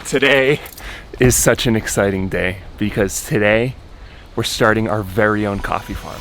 Today is such an exciting day because today we're starting our very own coffee farm.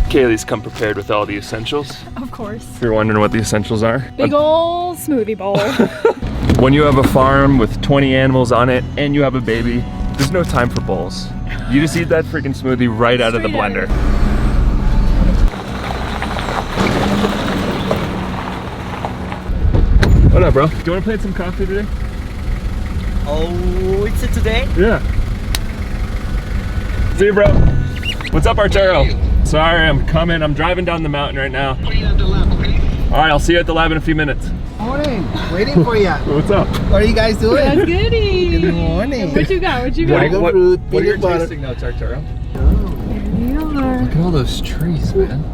Kaylee's come prepared with all the essentials. Of course. If you're wondering what the essentials are. Big ol' smoothie bowl. When you have a farm with 20 animals on it and you have a baby, there's no time for bowls. You just eat that freaking smoothie right out of the blender. What up, bro? Do you want to plant some coffee today? Oh, it's it today? Yeah. See you, bro. What's up, Arturo? Sorry, I'm coming. I'm driving down the mountain right now. At the lab, okay? All right, I'll see you at the lab in a few minutes. Morning. Waiting for you. What's up? What are you guys doing? That's goody. Good morning. What you got? What you got? Dragon fruit, what are your peanut butter. tasting notes, Arturo? There you are. Look at all those trees, man.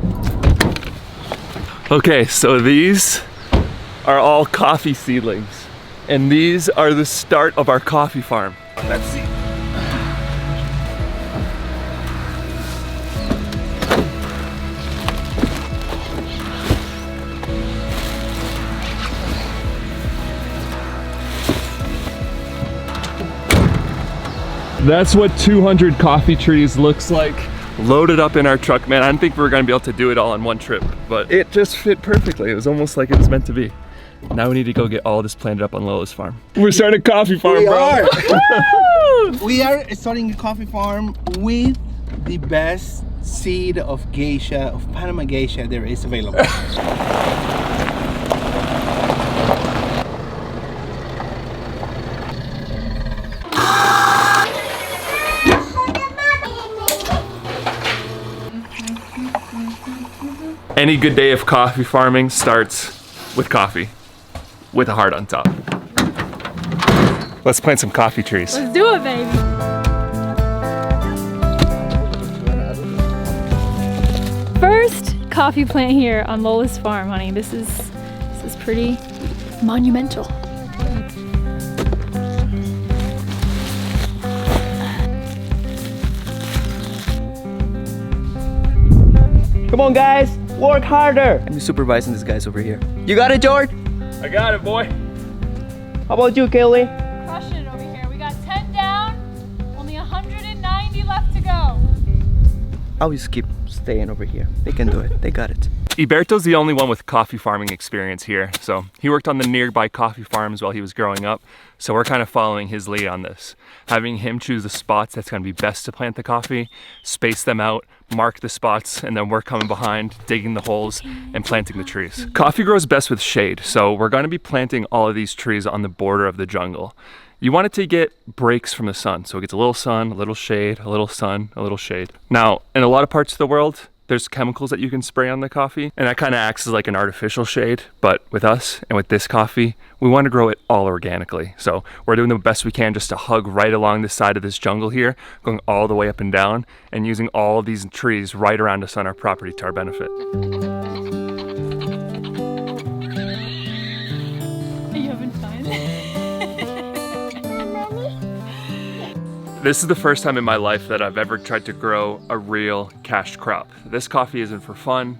Okay, so these are all coffee seedlings. And these are the start of our coffee farm. Let's see. That's what 200 coffee trees looks like. Loaded up in our truck, man. I didn't think we were gonna be able to do it all in one trip, but it just fit perfectly. It was almost like it was meant to be. Now we need to go get all this planted up on Lola's farm. We're starting a coffee farm, bro. We are starting a coffee farm with the best seed of geisha, of Panama geisha there is available. Any good day of coffee farming starts with coffee, with a heart on top. Let's plant some coffee trees. Let's do it, baby. First coffee plant here on Lola's farm, honey. This is pretty monumental. Come on, guys, work harder. I'm supervising these guys over here. You got it, George? I got it, boy. How about you, Kaylee? Crushing it over here. We got 10 down, only 190 left to go. I'll just keep staying over here. They can do it. They got it. Iberto's the only one with coffee farming experience here. So he worked on the nearby coffee farms while he was growing up. So we're kind of following his lead on this. Having him choose the spots that's gonna be best to plant the coffee, space them out, mark the spots, and then we're coming behind, digging the holes and planting the trees. Coffee grows best with shade. So we're gonna be planting all of these trees on the border of the jungle. You want it to get breaks from the sun. So it gets a little sun, a little shade, a little sun, a little shade. Now, in a lot of parts of the world, there's chemicals that you can spray on the coffee, and that kind of acts as like an artificial shade. But with us and with this coffee, we want to grow it all organically. So we're doing the best we can just to hug right along the side of this jungle here, going all the way up and down, and using all of these trees right around us on our property to our benefit. Are you having fun? This is the first time in my life that I've ever tried to grow a real cash crop. This coffee isn't for fun.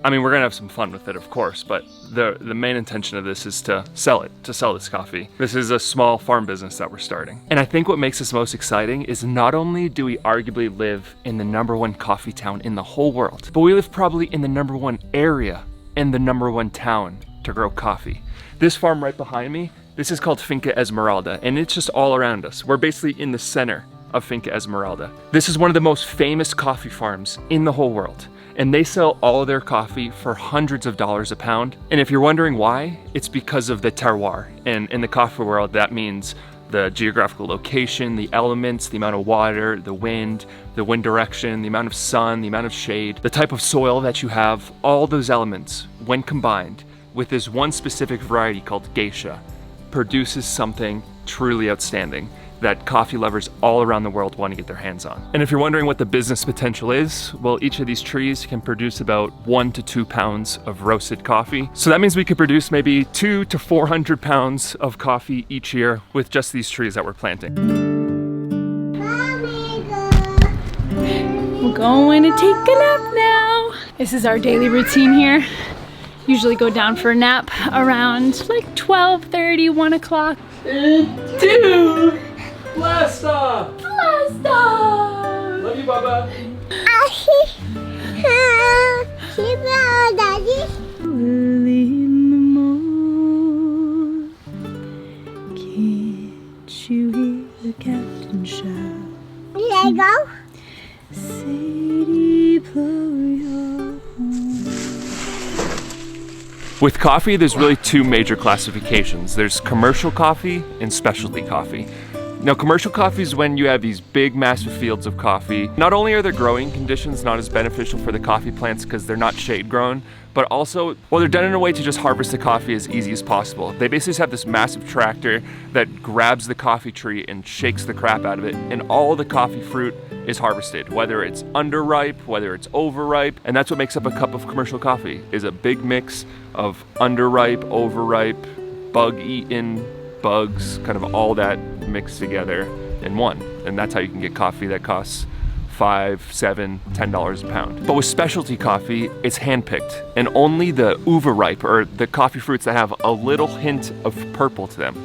I mean, we're gonna have some fun with it, of course, but the main intention of this is to sell this coffee. This is a small farm business that we're starting. And I think what makes this most exciting is not only do we arguably live in the #1 coffee town in the whole world, but we live probably in the #1 area in the #1 town to grow coffee. This farm right behind me, this is called Finca Esmeralda, and it's just all around us. We're basically in the center of Finca Esmeralda. This is one of the most famous coffee farms in the whole world, and they sell all of their coffee for hundreds of dollars a pound. And if you're wondering why, it's because of the terroir. And in the coffee world, that means the geographical location, the elements, the amount of water, the wind direction, the amount of sun, the amount of shade, the type of soil that you have, all those elements, when combined with this one specific variety called geisha, produces something truly outstanding that coffee lovers all around the world want to get their hands on. And if you're wondering what the business potential is, well, each of these trees can produce about 1 to 2 pounds of roasted coffee. So that means we could produce maybe 200 to 400 pounds of coffee each year with just these trees that we're planting. We're going to take a nap now. This is our daily routine here. Usually go down for a nap around like 12:30, 1 o'clock. Two! Blast off! Blast off! Love you, Baba. Early in the morning, can't you hear the captain shout? Lego. Sadie, blow your horn. With coffee, there's really two major classifications. There's commercial coffee and specialty coffee. Now, commercial coffee is when you have these big, massive fields of coffee. Not only are their growing conditions not as beneficial for the coffee plants because they're not shade grown, but also, well, they're done in a way to just harvest the coffee as easy as possible. They basically just have this massive tractor that grabs the coffee tree and shakes the crap out of it, and all the coffee fruit is harvested, whether it's underripe, whether it's overripe, and that's what makes up a cup of commercial coffee, is a big mix of underripe, overripe, bug-eaten, bugs, kind of all that mixed together in one. And that's how you can get coffee that costs $5, $7, $10 a pound. But with specialty coffee, it's handpicked, and only the uva-ripe, or the coffee fruits that have a little hint of purple to them,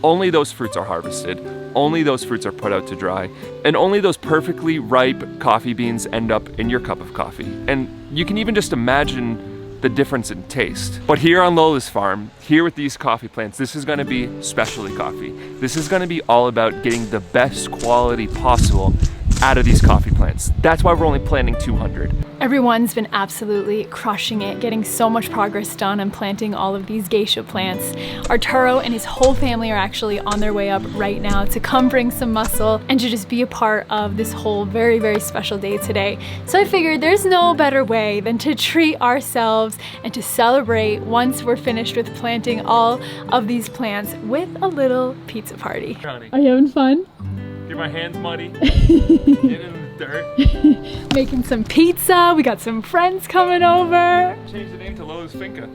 only those fruits are harvested, only those fruits are put out to dry, and only those perfectly ripe coffee beans end up in your cup of coffee. And you can even just imagine the difference in taste. But here on Lola's farm, here with these coffee plants, this is gonna be specialty coffee. This is gonna be all about getting the best quality possible out of these coffee plants. That's why we're only planting 200. Everyone's been absolutely crushing it, getting so much progress done on planting all of these geisha plants. Arturo and his whole family are actually on their way up right now to come bring some muscle and to just be a part of this whole very, very special day today. So I figured there's no better way than to treat ourselves and to celebrate once we're finished with planting all of these plants with a little pizza party. Johnny, Are you having fun? get my hands muddy, get in the dirt. Making some pizza, we got some friends coming over. Change the name to Lola's Finca.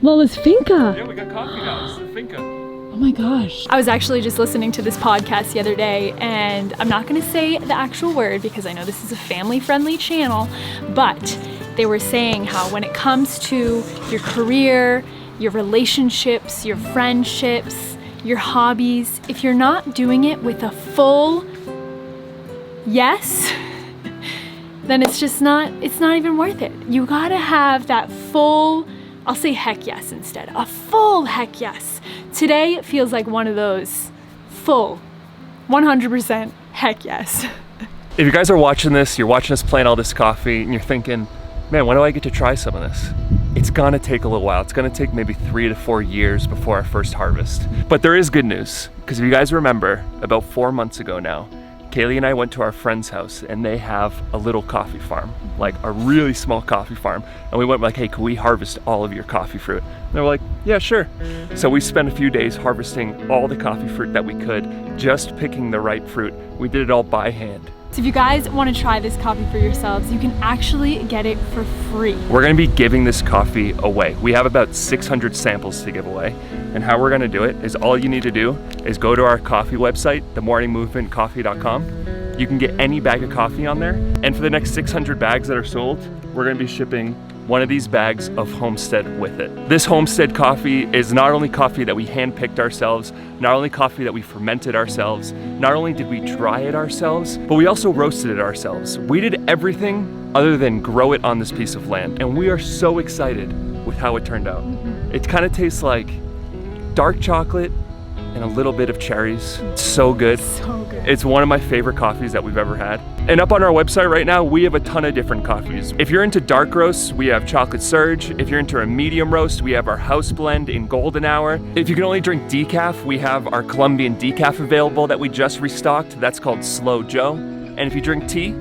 Lola's Finca. Yeah, we got coffee now, it's the Finca. Oh my gosh. I was actually just listening to this podcast the other day, and I'm not gonna say the actual word because I know this is a family-friendly channel, but they were saying how when it comes to your career, your relationships, your friendships, your hobbies, if you're not doing it with a full yes, then it's not even worth it. You gotta have that full, I'll say heck yes instead, a full heck yes. Today it feels like one of those full, 100% heck yes. If you guys are watching this, you're watching us plant all this coffee, and you're thinking, man, when do I get to try some of this? It's gonna take a little while. It's gonna take maybe 3 to 4 years before our first harvest. But there is good news, because if you guys remember, about 4 months ago now, Kaylee and I went to our friend's house, and they have a little coffee farm, like a really small coffee farm. And we went like, hey, can we harvest all of your coffee fruit? And they were like, yeah, sure. So we spent a few days harvesting all the coffee fruit that we could, just picking the ripe fruit. We did it all by hand. So if you guys want to try this coffee for yourselves, you can actually get it for free. We're gonna be giving this coffee away. We have about 600 samples to give away. And how we're gonna do it is all you need to do is go to our coffee website, themorningmovementcoffee.com. You can get any bag of coffee on there. And for the next 600 bags that are sold, we're gonna be shipping one of these bags of Homestead with it. This Homestead coffee is not only coffee that we handpicked ourselves, not only coffee that we fermented ourselves, not only did we dry it ourselves, but we also roasted it ourselves. We did everything other than grow it on this piece of land, and we are so excited with how it turned out. It kind of tastes like dark chocolate and a little bit of cherries. It's so good. So good. It's one of my favorite coffees that we've ever had. And up on our website right now, we have a ton of different coffees. If you're into dark roasts, we have Chocolate Surge. If you're into a medium roast, we have our house blend in Golden Hour. If you can only drink decaf, we have our Colombian decaf available that we just restocked. That's called Slow Joe. And if you drink tea,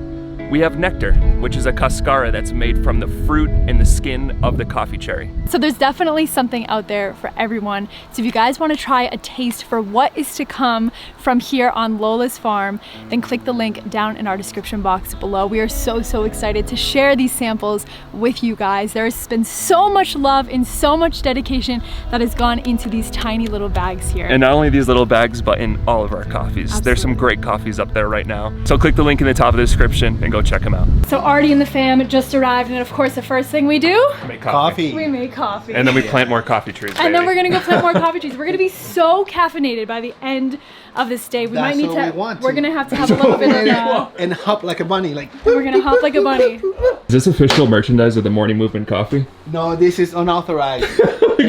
we have Nectar, which is a cascara that's made from the fruit and the skin of the coffee cherry. So there's definitely something out there for everyone. So if you guys want to try a taste for what is to come from here on Lola's farm, then click the link down in our description box below. We are so excited to share these samples with you guys. There has been so much love and so much dedication that has gone into these tiny little bags here. And not only these little bags, but in all of our coffees. Absolutely. There's some great coffees up there right now. So click the link in the top of the description and go go check them out. So Artie and the fam just arrived, and of course the first thing we do, Make Coffee. we make coffee. And then we plant more coffee trees. And then baby. we're gonna go plant more coffee trees. We're gonna be so caffeinated by the end of this day. We might need to. We're gonna have to have a little bit of. And hop like a bunny, like. We're gonna hop like a bunny. Is this official merchandise of the Morning Movement Coffee? No, this is unauthorized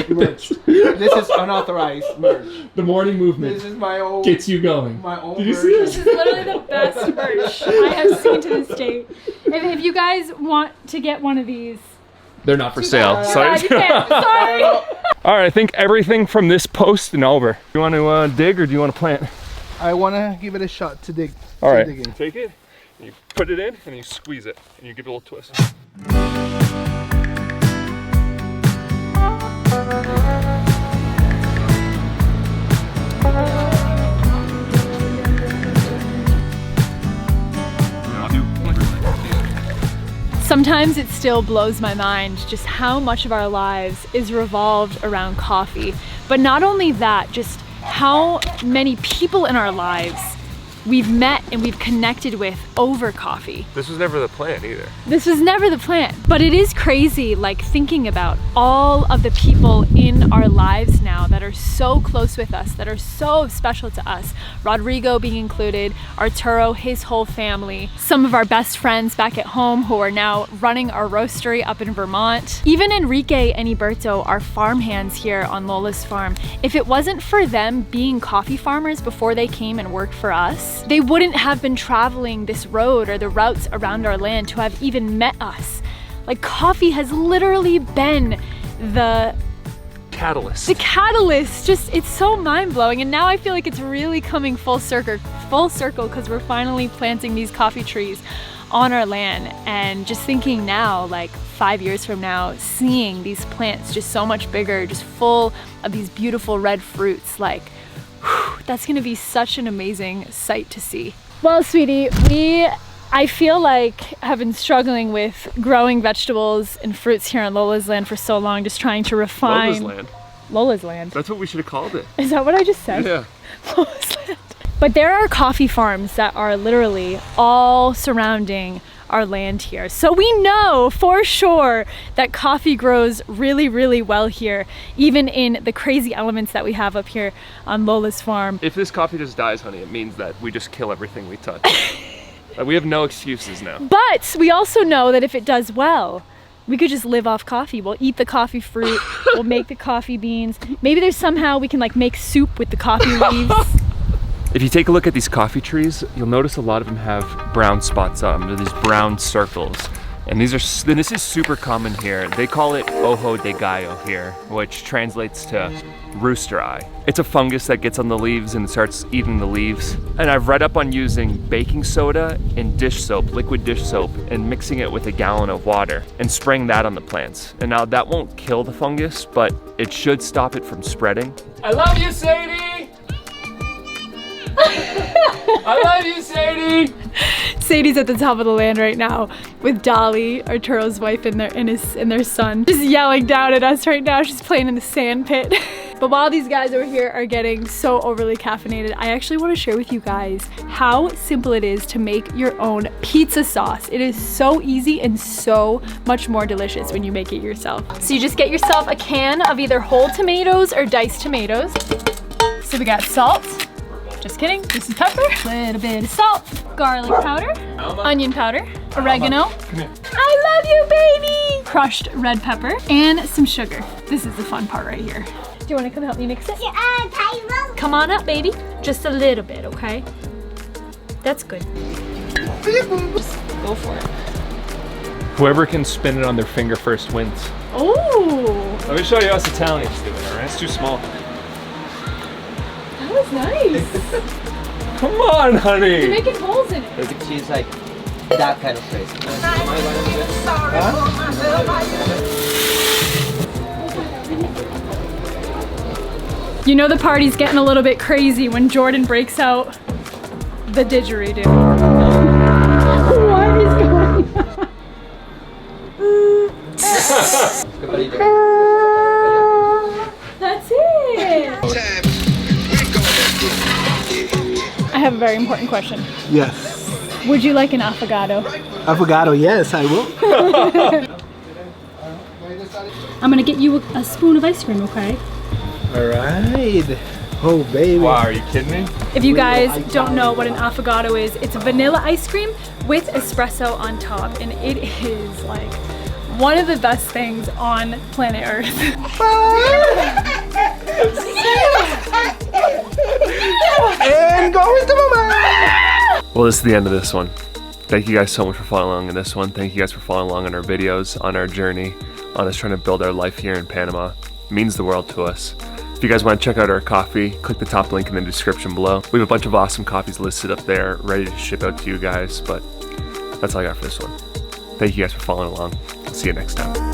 merch. This is unauthorized merch. The Morning Movement This is my own. gets you going. My own. Did you merch. see This is literally the best merch I have seen to this date. If you guys want to get one of these, They're not for sale. Sorry. you can't. Sorry. All right, I think everything from this post and over. You want to dig or do you want to plant? I wanna give it a shot to dig. All right. Digging. Take it, and you put it in, and you squeeze it, and you give it a little twist. Sometimes it still blows my mind just how much of our lives is revolved around coffee. But not only that, just how many people in our lives we've met and we've connected with over coffee. This was never the plan either. This was never the plan, but it is crazy, like thinking about all of the people in our lives now that are so close with us, that are so special to us. Rodrigo being included, Arturo, his whole family, some of our best friends back at home who are now running our roastery up in Vermont. Even Enrique and Iberto, our farmhands here on Lola's farm. If it wasn't for them being coffee farmers before they came and worked for us, they wouldn't have been traveling this road or the routes around our land to have even met us. Like, coffee has literally been the Catalyst. just, it's so mind-blowing. And now I feel like it's really coming full circle because we're finally planting these coffee trees on our land. And just thinking now, like 5 years from now, seeing these plants just so much bigger, just full of these beautiful red fruits, like, whew, that's gonna be such an amazing sight to see. Well, sweetie, I feel like have been struggling with growing vegetables and fruits here on Lola's land for so long, just trying to refine. Lola's land. Lola's land. That's what we should have called it. Is that what I just said? Yeah. Lola's land. But there are coffee farms that are literally all surrounding our land here. So we know for sure that coffee grows really, really well here, even in the crazy elements that we have up here on Lola's farm. If this coffee just dies, honey, it means that we just kill everything we touch. Like, we have no excuses now. But we also know that if it does well, we could just live off coffee. We'll eat the coffee fruit, we'll make the coffee beans. Maybe there's somehow we can like make soup with the coffee leaves. If you take a look at these coffee trees, you'll notice a lot of them have brown spots on them. They're these brown circles. And this is super common here. They call it ojo de gallo here, which translates to rooster eye. It's a fungus that gets on the leaves and starts eating the leaves. And I've read up on using baking soda and dish soap, liquid dish soap, and mixing it with a gallon of water and spraying that on the plants. And now that won't kill the fungus, but it should stop it from spreading. I love you, Sadie! I love you, Sadie! Sadie's at the top of the land right now with Dolly, Arturo's wife, and their son, just yelling down at us right now. She's playing in the sand pit. But while these guys over here are getting so overly caffeinated, I actually want to share with you guys how simple it is to make your own pizza sauce. It is so easy and so much more delicious when you make it yourself. So you just get yourself a can of either whole tomatoes or diced tomatoes. So we got salt. Just kidding, this is pepper, a little bit of salt, garlic powder, onion powder, oregano. I love you, baby! Crushed red pepper, and some sugar. This is the fun part right here. Do you want to come help me mix it? Yeah, come on up, baby. Just a little bit, okay? That's good. Just go for it. Whoever can spin it on their finger first wins. Oh! Let me show you us Italians do it, alright? It's too small. That was nice. Come on, honey! You're making holes in it. She's like that kind of place. You know the party's getting a little bit crazy when Jordan breaks out the didgeridoo. What is going on? That's it. I have a very important question. Yes. Would you like an affogato? Avocado, yes, I will. I'm gonna get you a spoon of ice cream, okay? All right. Oh, baby. Wow, are you kidding me? If you guys don't know what an affogato is, it's vanilla ice cream with espresso on top, and it is like one of the best things on planet Earth. And going to mama. Well, this is the end of this one. Thank you guys so much for following along in this one. Thank you guys for following along in our videos, on our journey, on us trying to build our life here in Panama. It means the world to us. If you guys want to check out our coffee, click the top link in the description below. We have a bunch of awesome coffees listed up there, ready to ship out to you guys, but that's all I got for this one. Thank you guys for following along. I'll see you next time.